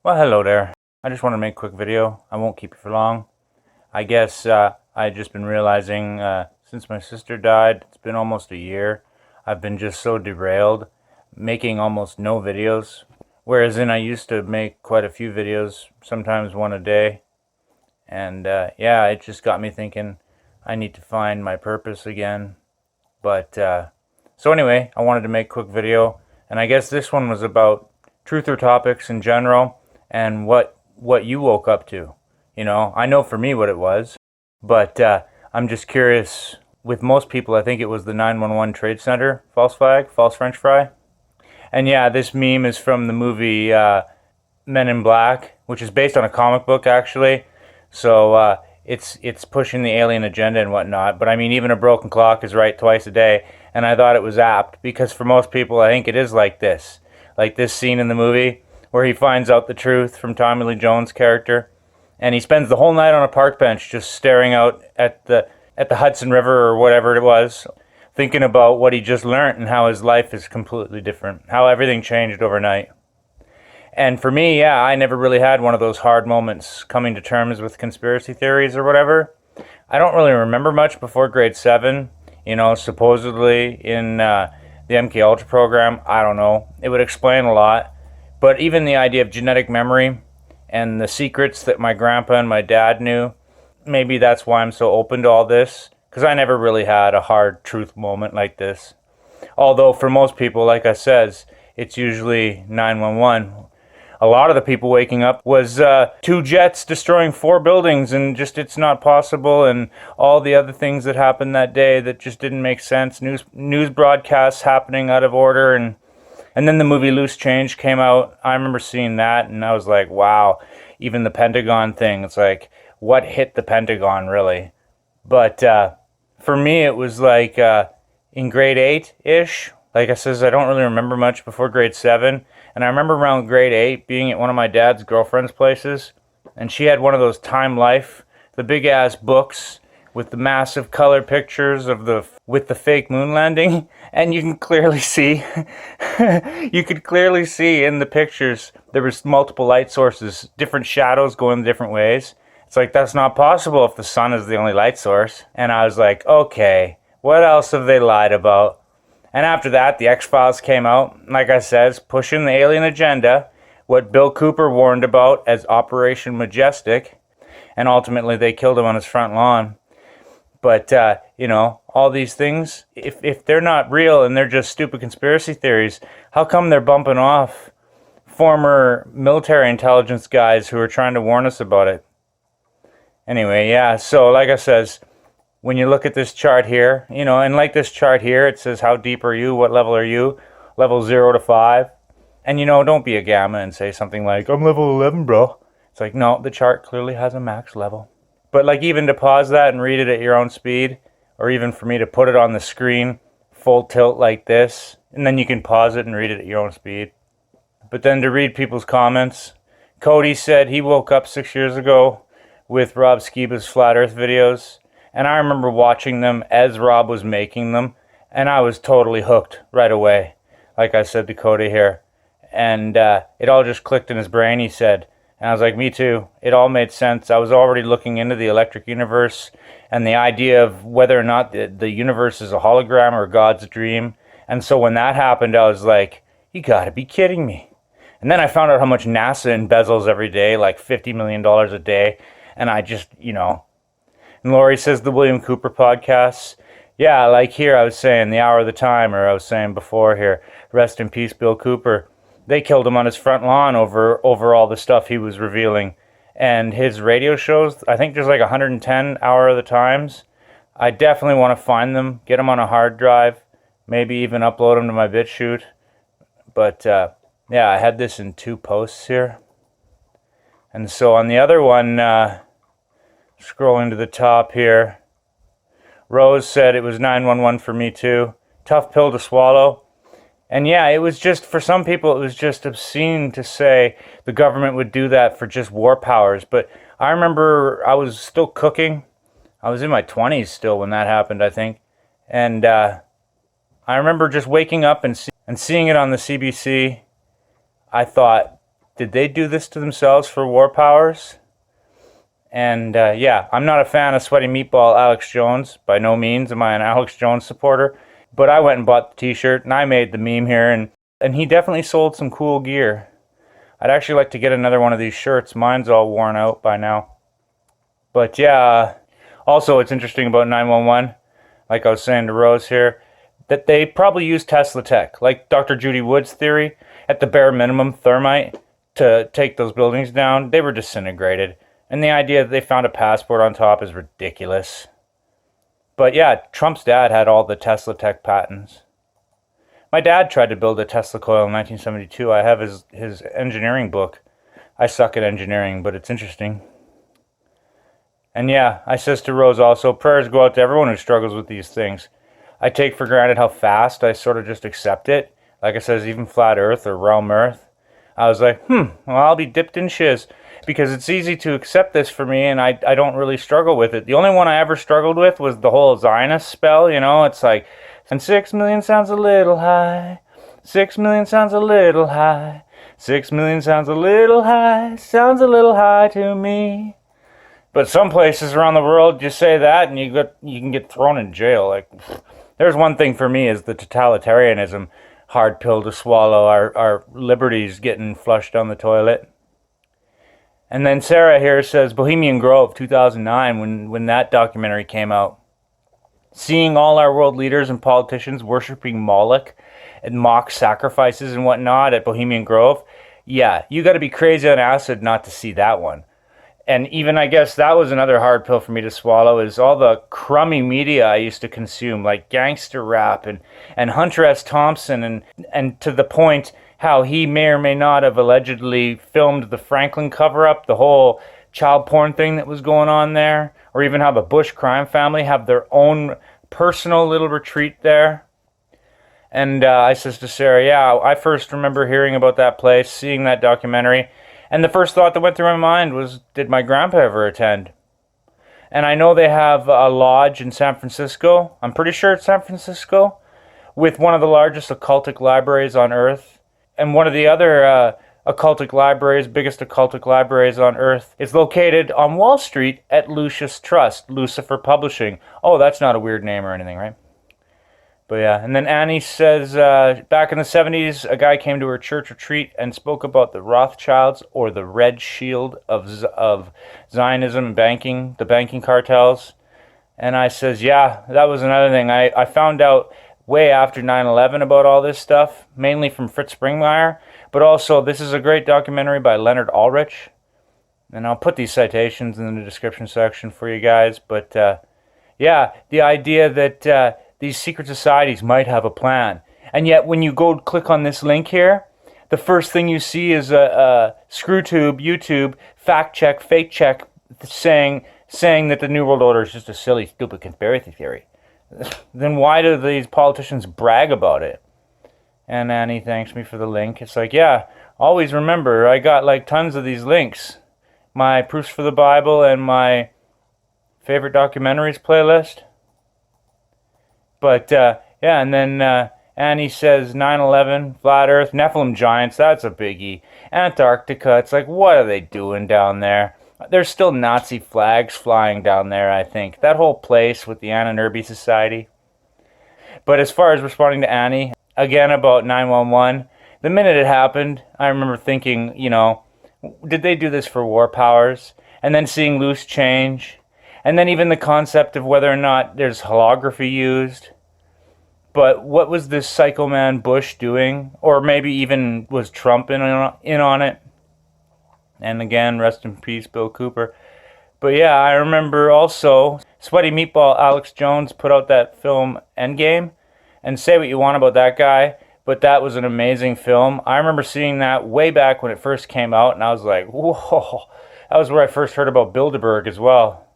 Well, hello there. I just want to make a quick video. I won't keep you for long. I guess I've just been realizing since my sister died, it's been almost a year. I've been just so derailed, making almost no videos. Whereas I used to make quite a few videos, sometimes one a day. And yeah, it just got me thinking I need to find my purpose again. But so anyway, I wanted to make a quick video. And I guess this one was about truth or topics in general. And what you woke up to. You know, I know for me what it was, but I'm just curious. With most people, I think it was the 911 Trade Center false flag, false French fry. And yeah, this meme is from the movie Men in Black, which is based on a comic book actually. So it's pushing the alien agenda and whatnot. But I mean, even a broken clock is right twice a day. And I thought it was apt because for most people, I think it is like this scene in the movie where he finds out the truth from Tommy Lee Jones' character, and he spends the whole night on a park bench just staring out at the Hudson River or whatever it was, thinking about what he just learned and how his life is completely different, how everything changed overnight. And for me, yeah, I never really had one of those hard moments coming to terms with conspiracy theories or whatever. I don't really remember much before grade 7, you know, supposedly in the MK Ultra program. I don't know. It would explain a lot. But even the idea of genetic memory and the secrets that my grandpa and my dad knew, maybe that's why I'm so open to all this, because I never really had a hard truth moment like this. Although for most people, like I says, it's usually 911. A lot of the people waking up was 2 jets destroying 4 buildings and just it's not possible, and all the other things that happened that day that just didn't make sense. News broadcasts happening out of order, and then the movie Loose Change came out. I remember seeing that, and I was like, wow, even the Pentagon thing. It's like, what hit the Pentagon, really? But for me, it was like in grade 8-ish. Like I says, I don't really remember much before grade 7. And I remember around grade 8 being at one of my dad's girlfriend's places, and she had one of those Time Life, the big-ass books with the massive color pictures of with the fake moon landing, and you can clearly see you could clearly see in the pictures there was multiple light sources, different shadows going different ways. It's like, that's not possible if the sun is the only light source. And I was like, okay, what else have they lied about? And after that, the X-Files came out, like I says, pushing the alien agenda, what Bill Cooper warned about as Operation Majestic, and ultimately they killed him on his front lawn. But, you know, all these things, if they're not real and they're just stupid conspiracy theories, how come they're bumping off former military intelligence guys who are trying to warn us about it? Anyway, yeah, so like I says, when you look at this chart here, you know, and like this chart here, it says, how deep are you? What level are you? Level 0 to 5. And, you know, don't be a gamma and say something like, I'm level 11, bro. It's like, no, the chart clearly has a max level. But like even to pause that and read it at your own speed, or even for me to put it on the screen full tilt like this, and then you can pause it and read it at your own speed. But then to read people's comments, Cody said he woke up 6 years ago with Rob Skiba's Flat Earth videos, and I remember watching them as Rob was making them, and I was totally hooked right away, like I said to Cody here. And it all just clicked in his brain, he said. And I was like, me too. It all made sense. I was already looking into the electric universe and the idea of whether or not the universe is a hologram or God's dream. And so when that happened, I was like, you gotta be kidding me. And then I found out how much NASA embezzles every day, like $50 million a day. And I just, you know. And Lori says the William Cooper podcasts. Yeah, like here I was saying, The Hour of the Time, or I was saying before here, rest in peace, Bill Cooper. They killed him on his front lawn over all the stuff he was revealing. And his radio shows, I think there's like 110 Hour of the Times. I definitely want to find them, get them on a hard drive, maybe even upload them to my BitChute. But yeah, I had this in 2 posts here. And so on the other one, scrolling to the top here, Rose said it was 911 for me too. Tough pill to swallow. And yeah, it was just, for some people, it was just obscene to say the government would do that for just war powers. But I remember I was still cooking. I was in my 20s still when that happened, I think. And I remember just waking up and seeing it on the CBC. I thought, did they do this to themselves for war powers? And yeah, I'm not a fan of Sweaty Meatball Alex Jones. By no means am I an Alex Jones supporter. But I went and bought the t-shirt, and I made the meme here, and he definitely sold some cool gear. I'd actually like to get another one of these shirts. Mine's all worn out by now. But yeah, also it's interesting about 911, like I was saying to Rose here, that they probably use Tesla tech, like Dr. Judy Wood's theory, at the bare minimum thermite to take those buildings down. They were disintegrated. And the idea that they found a passport on top is ridiculous. But yeah, Trump's dad had all the Tesla tech patents. My dad tried to build a Tesla coil in 1972. I have his engineering book. I suck at engineering, but it's interesting. And yeah, I says to Rose also, prayers go out to everyone who struggles with these things. I take for granted how fast I sort of just accept it. Like I says, even flat earth or realm earth. I was like, well, I'll be dipped in shiz. Because it's easy to accept this for me, and I don't really struggle with it. The only one I ever struggled with was the whole Zionist spell, you know? It's like, and 6 million sounds a little high. 6 million sounds a little high. 6 million sounds a little high. Sounds a little high to me. But some places around the world, you say that, and you can get thrown in jail. Like, there's one thing for me is the totalitarianism. Hard pill to swallow. Our liberties getting flushed down the toilet. And then Sarah here says, Bohemian Grove, 2009, when that documentary came out. Seeing all our world leaders and politicians worshiping Moloch and mock sacrifices and whatnot at Bohemian Grove. Yeah, you got to be crazy on acid not to see that one. And even, I guess, that was another hard pill for me to swallow, is all the crummy media I used to consume, like gangster rap and Hunter S. Thompson, and to the point how he may or may not have allegedly filmed the Franklin cover-up, the whole child porn thing that was going on there, or even how the Bush crime family have their own personal little retreat there. And I says to Sarah, yeah, I first remember hearing about that place, seeing that documentary, and the first thought that went through my mind was, did my grandpa ever attend? And I know they have a lodge in San Francisco, I'm pretty sure it's San Francisco, with one of the largest occultic libraries on Earth. And one of the other occultic libraries, biggest occultic libraries on Earth, is located on Wall Street at Lucius Trust, Lucifer Publishing. Oh, that's not a weird name or anything, right? But yeah, and then Annie says, back in the 70s, a guy came to her church retreat and spoke about the Rothschilds, or the Red Shield of Zionism and banking, the banking cartels. And I says, yeah, that was another thing. I found out way after 9/11 about all this stuff, mainly from Fritz Springmeier, but also this is a great documentary by Leonard Ulrich, and I'll put these citations in the description section for you guys. But yeah, the idea that these secret societies might have a plan, and yet when you go click on this link here, the first thing you see is a ScrewTube, YouTube, fact check, fake check, saying that the New World Order is just a silly, stupid conspiracy theory. Then why do these politicians brag about it? And Annie thanks me for the link. It's like, yeah, always remember, I got like tons of these links. My Proofs for the Bible and my favorite documentaries playlist. But yeah, and then Annie says 9/11, flat earth, Nephilim giants, that's a biggie. Antarctica, it's like, what are they doing down there? There's still Nazi flags flying down there, I think. That whole place with the Anunnaki Society. But as far as responding to Annie, again about 911, the minute it happened, I remember thinking, you know, did they do this for war powers? And then seeing loose change. And then even the concept of whether or not there's holography used. But what was this psycho man Bush doing? Or maybe even was Trump in on it? And again, rest in peace, Bill Cooper. But yeah, I remember also Sweaty Meatball Alex Jones put out that film EndGame. And say what you want about that guy, but that was an amazing film. I remember seeing that way back when it first came out, and I was like, whoa. That was where I first heard about Bilderberg as well.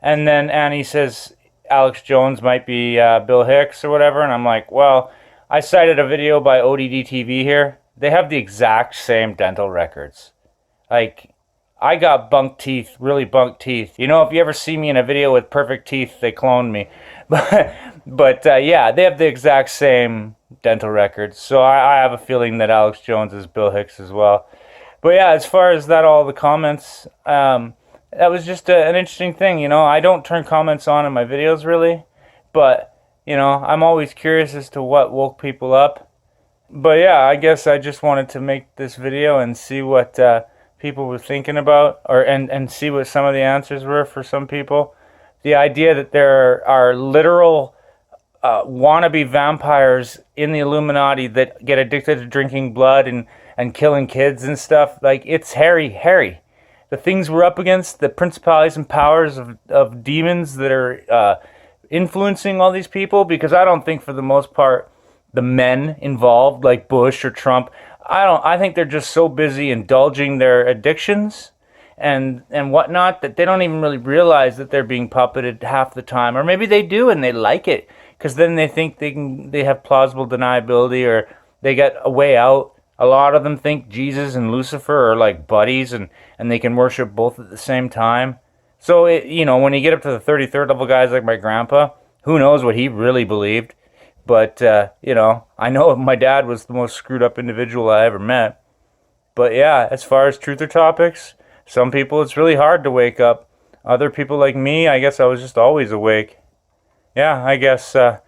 And then Annie says Alex Jones might be Bill Hicks or whatever, and I'm like, well, I cited a video by ODD TV here. They have the exact same dental records. Like, I got bunk teeth, really bunk teeth. You know, if you ever see me in a video with perfect teeth, they cloned me. But yeah, they have the exact same dental records. So I have a feeling that Alex Jones is Bill Hicks as well. But yeah, as far as that, all the comments, that was just an interesting thing. You know, I don't turn comments on in my videos really, but you know, I'm always curious as to what woke people up. But yeah, I guess I just wanted to make this video and see what people were thinking about, and see what some of the answers were for some people. The idea that there are literal wannabe vampires in the Illuminati that get addicted to drinking blood and killing kids and stuff, like, it's hairy. The things we're up against, the principalities and powers of demons that are influencing all these people, because I don't think for the most part the men involved, like Bush or Trump, I think they're just so busy indulging their addictions and whatnot that they don't even really realize that they're being puppeted half the time. Or maybe they do and they like it, because then they think they have plausible deniability, or they get a way out. A lot of them think Jesus and Lucifer are like buddies, and they can worship both at the same time. So, you know, when you get up to the 33rd level guys like my grandpa, who knows what he really believed. But, you know, I know my dad was the most screwed up individual I ever met. But yeah, as far as truth or topics, some people it's really hard to wake up. Other people like me, I guess I was just always awake. Yeah, I guess I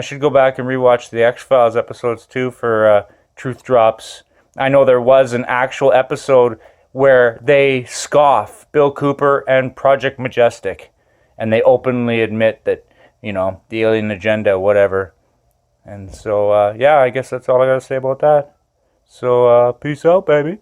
should go back and rewatch the X-Files episodes too for truth drops. I know there was an actual episode where they scoff Bill Cooper and Project Majestic, and they openly admit that, you know, the alien agenda, whatever. And so, yeah, I guess that's all I gotta say about that. So, peace out, baby.